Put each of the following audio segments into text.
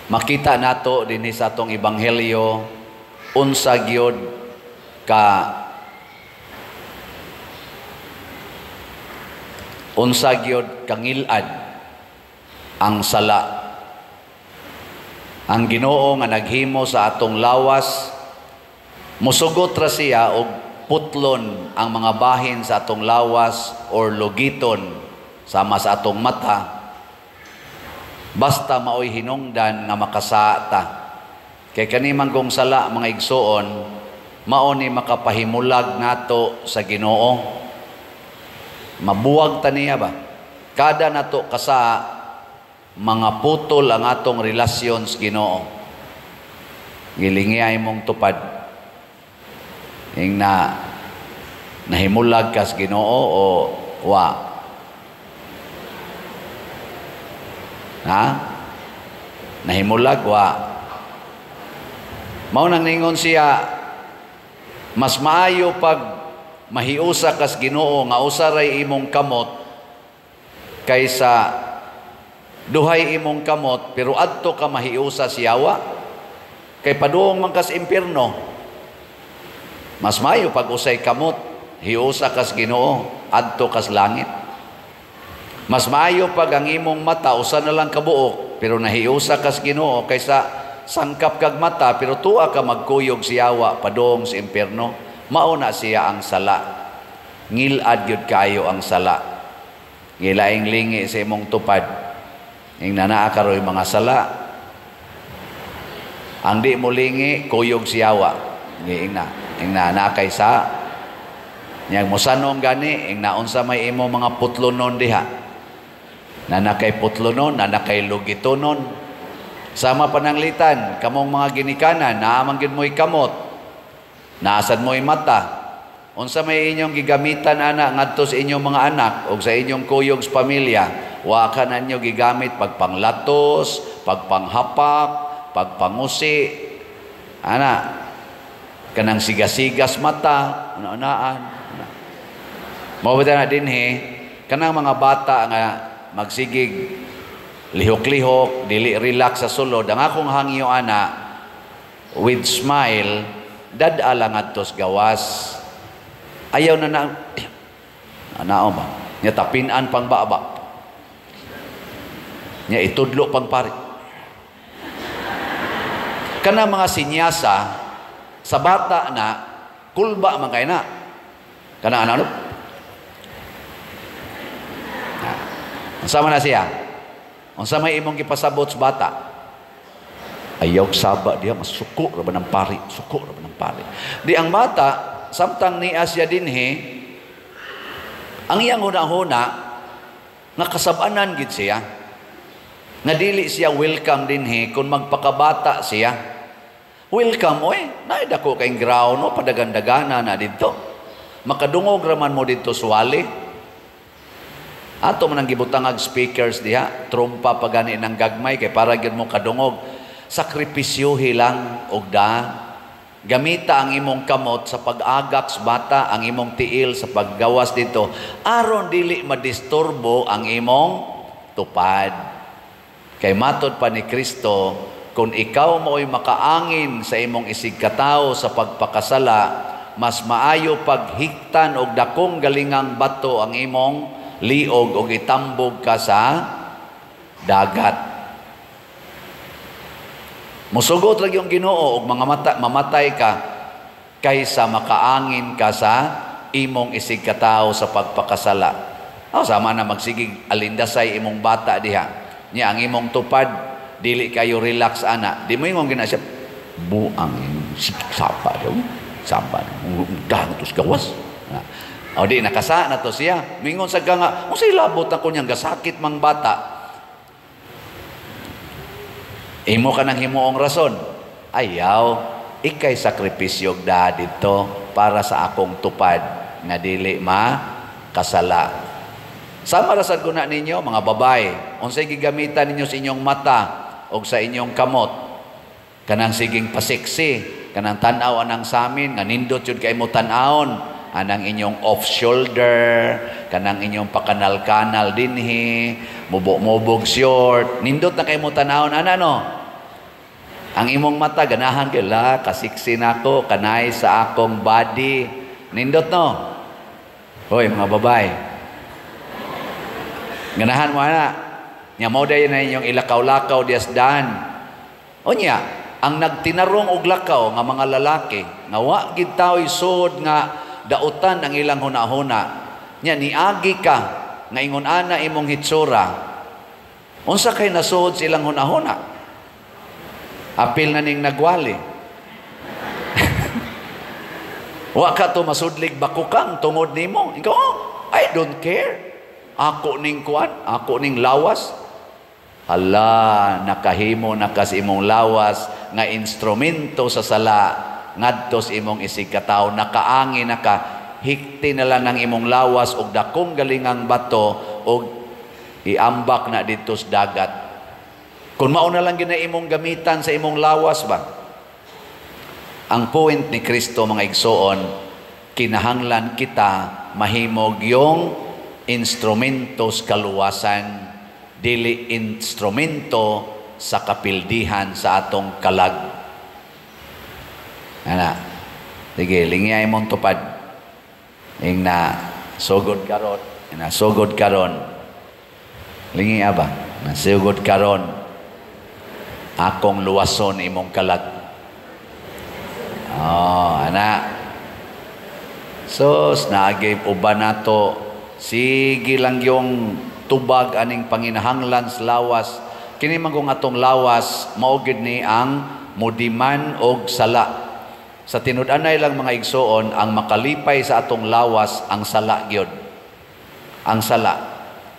makita nato dinhi sa atong ebanghelyo unsa gyud kangilad ang sala. Ang Ginoo nga naghimo sa atong lawas, musugot ra siya og putlon ang mga bahin sa atong lawas or lugiton sama sa atong mata, basta maoy hinungdan nga makasata. Kay kani manggong sala mga igsoon, mao ni makapahimulag nato sa Ginoo. Mabuwag ta niya ba? Kada nato kasa mga putol ang atong relasyon sa Ginoo. Gilingi mong tupad. Ing nahimulag ka sa Ginoo o wa? Ha? Nahimulag wa? Mao nang ningon siya, mas maayo pag mahiusa kas Ginoo nga usaray imong kamot kaysa duhay imong kamot pero adto ka mahiusa siyawa. Kay paduong man kas impierno. Mas maayo pag usay kamot hiusa kas Ginoo adto kas langit. Mas maayo pag ang imong mata usa na lang kabuok pero nahiusa kas Ginoo kaysa sangkap kag mata pero tuwa ka magkuyog siyawa padong sa impierno. Mao na siya ang sala. Ngilad gyud kayo ang sala. Gilaing lingi sa imong tupad. Ing nanaa karoy mga sala. Ang di mo lingi kuyog siyawa. Ing na kay sa nyag mo sanong gani ing naunsa may imo mga putlonon diha. Nanakay putlonon, nanakay lugitonon. Sama pananglitan, kamong mga ginikanan, naamang gyud mo'y kamot. Naasan mo'y mata. Unsa may inyong gigamitan ana ngadto sa inyong mga anak o sa inyong kuyog sa pamilya, wa ka na ninyo gigamit pagpanglatos, pagpanghapak, pagpangusi. Ana, kanang sigasigas mata, ano-anaan. Mawala na din kanang mga bata nga magsigig lihok-lihok, dili relax sa sulod. Ang akong hangyo ana with smile, dadala ngadtos gawas. Ayaw na anao ba? Nya tapinan pang baba. Nya itudlo pang pari. Kana mga sinyasa sa bata na kulba man kay na. Kana ano? Sama na siya. Unsa may imong gipasabot sa bata? Ayaw saba dia masuko ra ba ng pari, suko ra ba ng pari. Di ang bata samtang ni Asya dinhi ang iyang huna-huna nga kasabanan gid siya. Nga dili siya welcome dinhi kung magpakabata siya. Welcome oy, naay dako kay ground no padagandagana na didto. Makadungog raman mo didto suwali. Ato man ang gibutangag speakers diha, trompa pagani ng gagmay kay para gyud mo kadungog. Sakripisyohi lang og da. Gamita ang imong kamot sa pag-agak sa bata, ang imong tiil sa paggawas dito aron dili madisturbo ang imong tupad. Kay matod pa ni Kristo, kung ikaw mo'y makaangin sa imong isigkatawo sa pagpakasala, mas maayo paghiktan og dakong galingang bato ang imong liog o itambog ka sa dagat. Musugot lang yung Ginoo og mamatay ka kaysa makaangin ka sa imong isigkatawo sa pagpakasala. Sama na magsigig alindasay imong bata diha. Nya ang imong tupad dili kayo relax ana. Di mo ingong gina siya buang sapa daw. Sapa. Dahatos gawas. O di nakasa na to siya. Mingon sa nga, kung sa'y labot ako niyang gasakit mang bata. Imo ka ng himuong rason. Ayaw, ikay sakripisyog da dito para sa akong tupad nga dili kasala. Sama rasad ko na ninyo, mga babae, unsay gigamitan ninyo sa inyong mata o sa inyong kamot. Kanang siging pasiksi, kanang tanaw anang samin, nga nindot yun kay mo tanawon. Anang inyong off-shoulder, kanang inyong pakanal-kanal dinhi, mubog-mubog short, nindot na kayo mo tanawon, ano? Ang imong mata, ganahan kayo, kasiksin ako, kanay sa akong body. Nindot no? Hoy, mga babae. Ganahan mo na. Nya mo dayon na inyong ilakaw-lakaw diyasdan. O niya, ang nagtinarong og lakaw nga mga lalaki, nga wa gid tawo isod nga dautan ang ilang hunahuna. Nya niagi ka nga ingon ana imong hitsura. Unsa kay nasud silang hunahuna? Apil na ning nagwali. Wa ka to masudlig bakukang tungod nimo. Ikaw, I don't care. Ako ning kuan, ako ning lawas. Hala, nakahimo na kas imong lawas nga instrumento sa sala ngadto sa imong isigkataw, nakaangi naka hikti na lang ng imong lawas og dakong galingang bato og iambak na dito sa dagat. Kung mao na lang gina imong gamitan sa imong lawas ba? Ang point ni Kristo, mga igsoon, kinahanglan kita mahimog yung instrumento sa kaluwasan, dili instrumento sa kapildihan sa atong kalag. Ana, sige, lingyay mong tupad. Ing na sugod karon, na sugod karon. Lingi ba? Na sugod karon. Akong luwason imong kalag. Oh, ana. Sos, naagay uban nato. Sige lang yung tubag aning panginahanglan sa lawas. Kini man kung atong lawas, maugid ni ang mudiman og sala. Sa tinud-anay lang mga igsoon, ang makalipay sa atong lawas, ang sala gyud. Ang sala.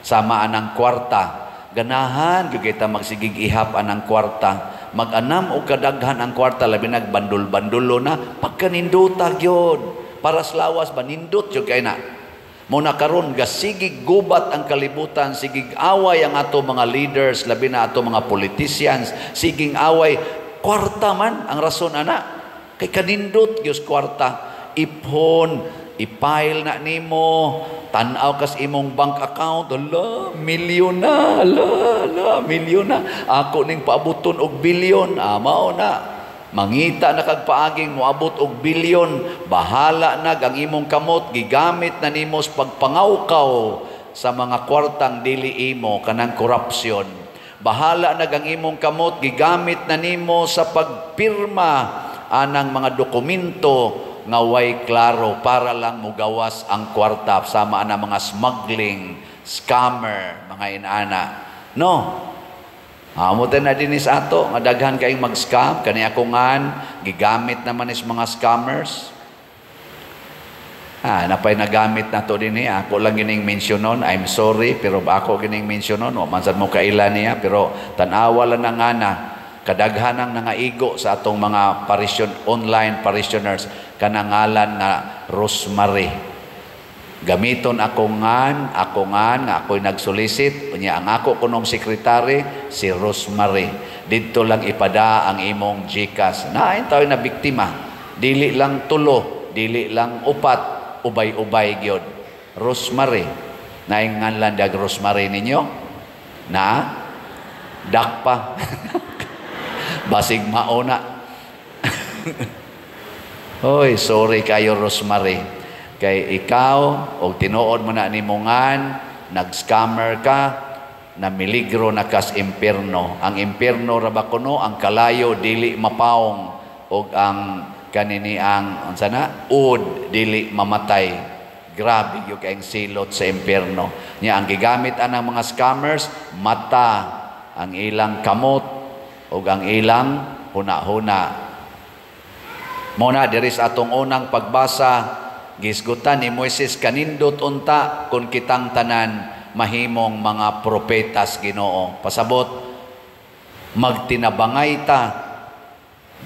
Sama anang kwarta. Ganahan, gyud kita magsigig ihap anang kwarta. Mag-anam o kadaghan ang kwarta, labi nagbandul-bandulo na, pagkaninduta gyud. Para sa lawas, banindot gyud kay na. Muna karon gasigig gubat ang kalibutan, sigig away ang ato mga leaders, labi na ato mga politicians, siging away, kwarta man ang rason ana. Kay kanindot gyud kwarta, ipon, ipile na nimo, tan-aw kas imong bank account, ala, milyon na, ala, milyon na. Ako ning paabuton og bilyon, mao na. Mangita na kag paaging moabot og bilyon, bahala na ang imong kamot, gigamit na nimo sa pagpangawkaw sa mga kwartang dili imo, kanang korupsyon. Bahala na ang imong kamot, gigamit na nimo sa pagpirma anang mga dokumento nga way klaro para lang mugawas ang kwarta sama na mga smuggling, scammer, mga inana. No. Amutan na din sa ato, nga daghan kayong mag-scam, kani ako ngan, gigamit naman is mga scammers. Napay nagamit na to din niya. Ako lang gining mensyonon, I'm sorry, pero ako gining mensyonon, o mansan mo kaila niya, pero tanawa lang na nga na, kadaghanang nangaigo sa atong mga online parishioners, kanangalan na Rosemary. Gamiton ako ngan, nga ako'y nagsolicit, unya ang ako kunong sekretary, si Rosemary. Dito lang ipada ang imong GCash. Nain tayo na biktima. Dili lang tulo, dili lang upat, ubay-ubay gyud. Rosemary. Naingan lang dag Rosemary ninyo? Na? Dakpa. Basig mauna. Hoy, sorry kayo Rosemary. Kay ikaw, o tinuod mo na ni Mungan, nag-scammer ka, na miligro na kas impierno. Ang impierno rabakuno, ang kalayo, dili mapaong, o ang kanini ang, sana, dili mamatay. Grabe yung kayong silot sa impierno. Nya, ang gigamit ang mga scammers, mata, ang ilang kamot, o ang ilang huna-huna. Muna, diris atong unang pagbasa, gisgutan ni Moises, kanindot unta kung kitang tanan mahimong mga propetas Ginoo. Pasabot, magtinabangay ta,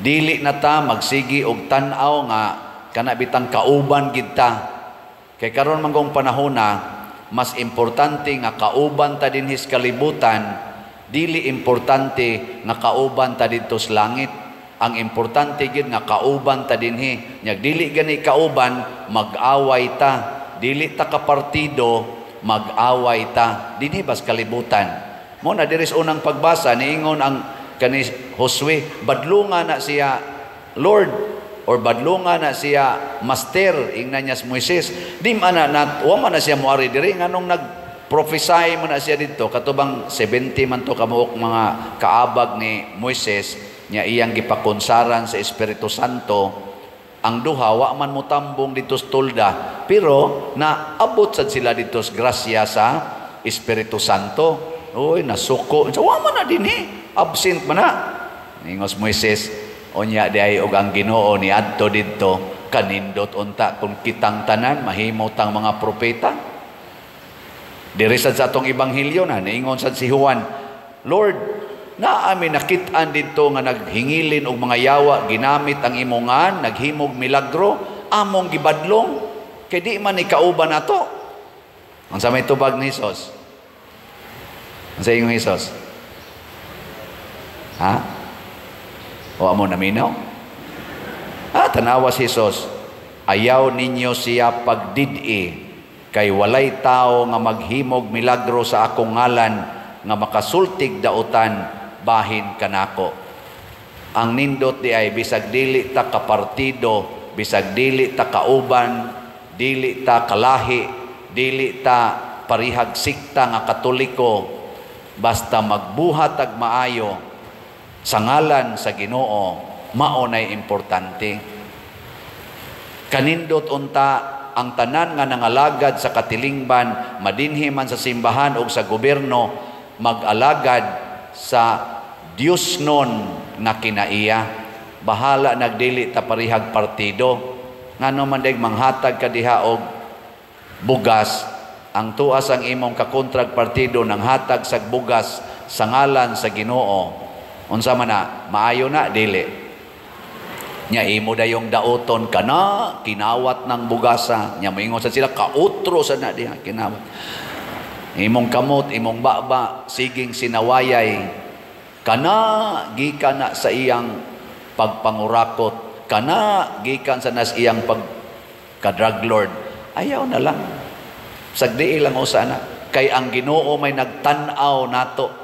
dili na ta magsigi og tan-aw nga kanabitang kauban gid ta. Kay karon manggong panahona, mas importante nga kauban ta dinhi sa kalibutan, dili importante nga kauban ta didto sa langit. Ang importante gid nga kauban ta dinhi. Nyag dili gani kauban, mag-away ta. Dili ta ka partido, mag-away ta. Dinhi bas kalibutan. Mo na diris unang pagbasa niingon ang kani Josue, badlunga na siya Lord or badlunga na siya Master ingnan niya si Moises. Di man na wa man na siya moari diri nganong nag-prophesy man na siya dito katubang 70 man to kamuok mga kaabag ni Moises nya iyang gipakonsaran sa Espiritu Santo. Ang duha wa man mutambong dito sa tulda pero naabot sad sila dito sa grasya sa Espiritu Santo. Oy nasuko wa man na dinhi absent man na ingos Moises unya di ay og ang Ginoo ni adto didto kanindot unta kung kitang tanan mahimo tang mga propeta. Diri sad sa atong ebanghelyo na niingon sad si Juan, Lord, naami nakit-an dito nga naghingilin og mga yawa ginamit ang imongan naghimog milagro among gibadlong kay di man ikauban nato. Unsa may tubag ni Hesus? Unsa yung Hesus? Ha? O amo naminaw? Tanawa si Hesus, ayaw ninyo siya pagdid-i kay walay tao nga maghimog milagro sa akong ngalan nga makasultig dautan bahin kanako. Ang nindot di ay bisag dili ta kapartido, bisag dili ta kauban, dili ta kalahi, dili ta parihag sikta nga Katoliko, basta magbuhat ag maayo sa ngalan sa Ginoo, mao nay importante. Kanindot unta ang tanan nga nangalagad sa katilingban, madinhi man sa simbahan o sa gobyerno, mag-alagad sa Dios nun na kinaiya. Bahala nagdili ta parihag partido. Ngano man dayeg manghatag ka diha og bugas, ang tuas ang imong kakontrag partido nang hatag sa bugas sa ngalan sa Ginoo. Unsa man na maayo na dili. Nya imo dayong daoton kana kinawat ng bugasa. Nya moingon sa sila kautro sa na diha kinawat. Imong kamot, imong baba, siging sinawayay, kana gikan na sa iyang pagpangurakot, kana gikan sa nas iyang pagka-drug lord. Ayaw na lang. Sagdi lang o sana. Kay ang Ginoo may nagtanaw nato.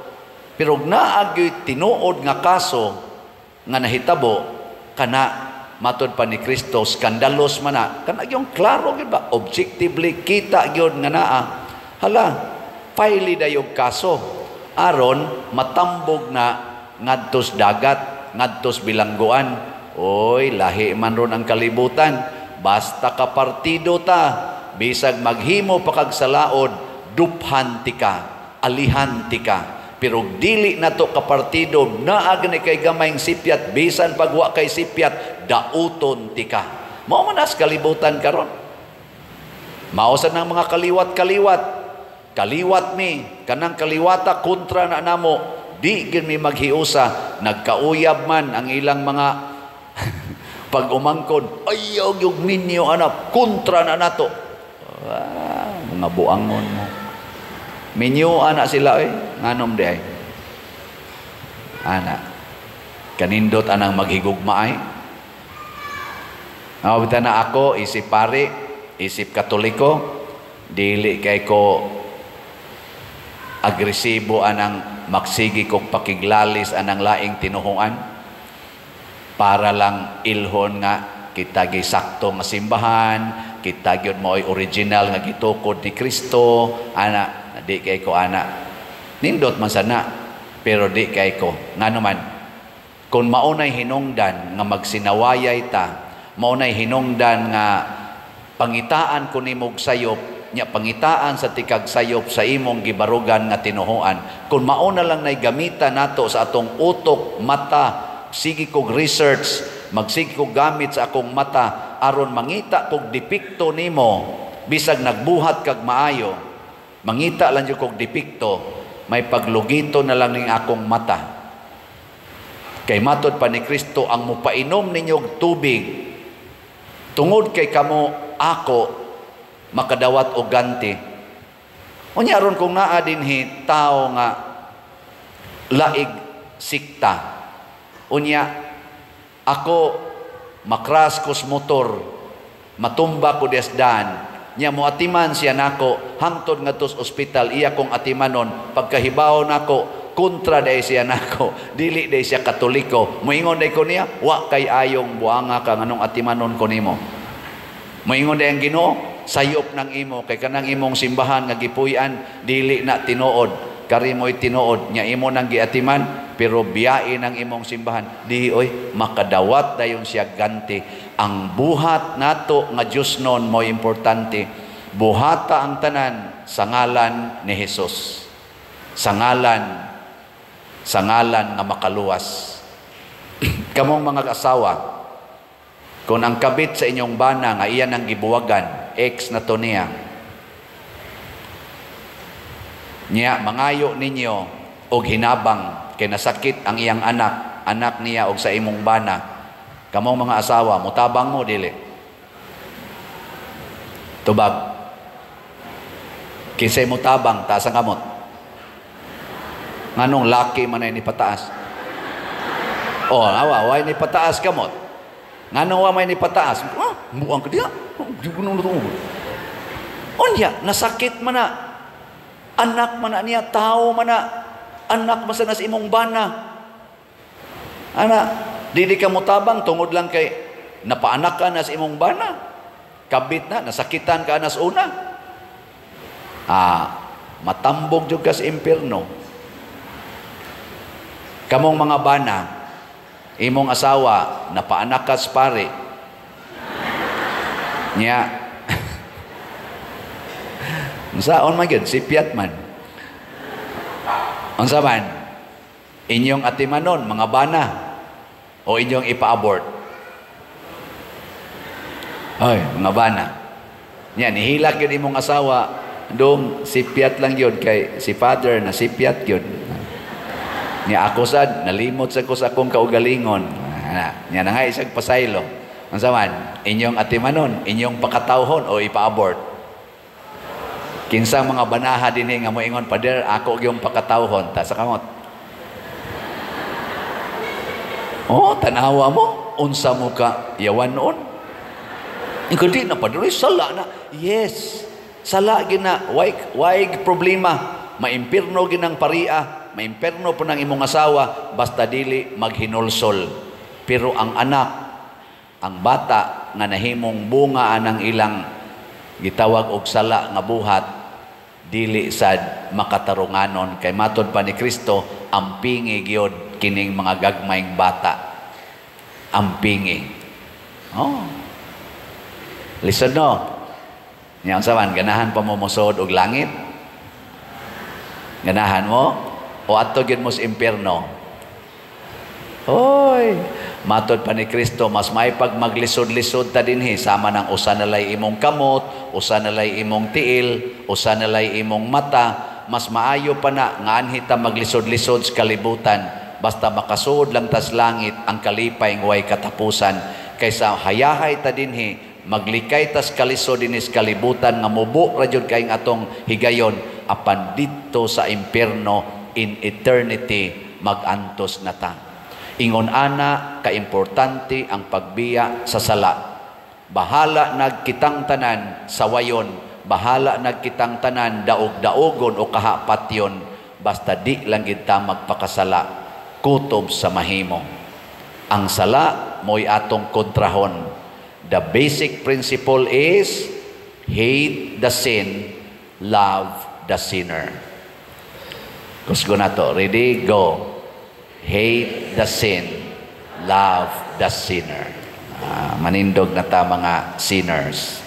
Pero naagyo'y tinuod nga kaso nga nahitabo, kana matod pa ni Kristo, skandalos man na. Kana yung klaro, ba? Objectively, kita yun nga naa. Hala, paili dayog kaso aron matambog na ngadtos dagat ngadtos bilangguan. Oy lahi man ron ang kalibutan basta ka partido ta bisag maghimo pa kag salaod duphan ti ka alihan ti ka pero dili nato ka partido naag ni kay gamayng sipyat bisan pagwa kay sipyat dauton ti ka. Mao man as kalibutan karon. Mausad ng mga kaliwat mi, kanang kaliwata kontra na namo, di gin mi maghiusa, nagkauyab man ang ilang mga pag-umangkon, ayaw yung ninyo anak, kontra na nato. Mga buangon mo. Minyo anak sila nganom di ay. Anak, kanindot anang maghigugma ay. Nawabita na ako, isip pari, isip Katoliko, dili kay ko agresibo anang magsigi kong pakiglalis anang laing tinuhuan para lang ilhon nga kita gisakto nga simbahan, kita gyud mo ay original nga gitukod ni Kristo, ana di kay ko ana. Nindot man sana pero di kay ko. Ngano man kun maunay hinungdan nga magsinawayay ta, maunay hinungdan nga pangitaan ko nimog sayop nya pangitaan sa tikag sayop sa imong gibarugan nga tinuhuan. Kung mauna lang nay gamitan nato sa atong utok, mata, sige kog research, magsige kog gamit sa akong mata aron mangita kog depikto nimo bisag nagbuhat kag maayo. Mangita lang jud kog depikto, may paglugito na lang ning akong mata. Kay matod pa ni Kristo ang mupainom ninyo tubig tungod kay kamo ako makadawat og ganti. Unya aron kung naa dinhi tao nga laig sikta. Unya ako makras kos motor, matumba ko desdan. Nya mo atiman siya nako hangtod ngadto sa ospital iya kong atimanon pagkahibaw nako kontra day siya nako, dili day siya Katoliko. Moingon day ko niya, wa kay ayong buanga ka nganong atimanon ko nimo. Moingon day ang Ginoo, sayop ng imo kay kanang imong simbahan nga gipuy-an dili na tinuod. Kari mo'y tinuod nya imo nang giatiman pero biyain ang imong simbahan. Di oy makadawat dayon siya ganti. Ang buhat nato nga Dios non mo importante. Buhata ang tanan sa ngalan ni Hesus. Sa ngalan nga makaluwas. Kamong mga asawa, kung ang kabit sa inyong bana nga iyan ang gibuwagan, ex na to niya, mangayo ninyo og hinabang kay nasakit ang iyang anak niya og sa imong bana. Kamong mga asawa, mutabang mo dili. Tubag. Kinsay mutabang taas ang kamot. Nganong laki man ay ni pataas. Oh, way ni pataas kamot. Nganong wa may ni pataas. Buang ka diya. Di ko nung lutungo. Unya, nasakit man na. Anak man na niya, tao man na. Anak man sa imong bana. Ana, dili ka mutabang tungod lang kay napaanak ka na sa imong bana. Kabit na, nasakitan ka na sa una. Matambog jud ka sa impyerno. Kamong mga bana, imong asawa, napaanak ka sa pare. Nya. Unsaon man gyud sipiat man. Unsa man? Inyong atimanon mga bana o inyong ipa-abort? Ay, mga bana. Nya nihilak gyud imong asawa, dong sipiat lang gyud kay si father na sipiat gyud. Nya ako sad nalimot sa ko sa akong kaugalingon. Nya na nga isang pasaylo. Unsa man? Inyong atimanon, inyong pakatawhon o ipa-abort? Kinsang mga banaha dinhi nga moingon, "Pader, ako gyung pakatawhon." Ta sa kamot. Oh, tanawa mo, unsa mo ka yawan noon? Ikaw di na pader, sala na. Yes. Sala gina, why problema? Maimpirno ginang paria. Maimperno po ng imong asawa, basta dili maghinulsol. Pero ang anak, ang bata, nga nahimong bunga ng ilang gitawag og sala nga buhat, dili sad makatarunganon. Kay matod pa ni Kristo, ampingi gyud kining mga gagmayng bata. Ampingi. Oh. Listen no. Nya saman ganahan pa mo mosod og langit? Ganahan mo? O ato gyud mo sa impyerno? Hoy, matod pa ni Kristo, mas may pag maglisod-lisod ta dinhi, sama ng usa nalay imong kamot, usa nalay imong tiil, usa nalay imong mata, mas maayo pa na nga anhi ta maglisod-lisod sa kalibutan, basta makasuod lang tas langit ang kalipay ng way katapusan, kaysa hayahay ta dinhi, maglikay tas kalisod dinhi sa kalibutan nga mubo ra jud kay atong higayon, apan dito sa impyerno in eternity magantos na ta. Ingon ana kaimportante ang pagbiya sa sala. Bahala nagkitang tanan sa wayon, bahala nagkitang tanan daog-daogon o kahapatyon, basta di lang gid ta magpakasala kutob sa mahimo. Ang sala mo'y atong kontrahon. The basic principle is hate the sin, love the sinner. Kusgo na to. Ready? Go. Hate the sin. Love the sinner. Manindog na ta mga sinners.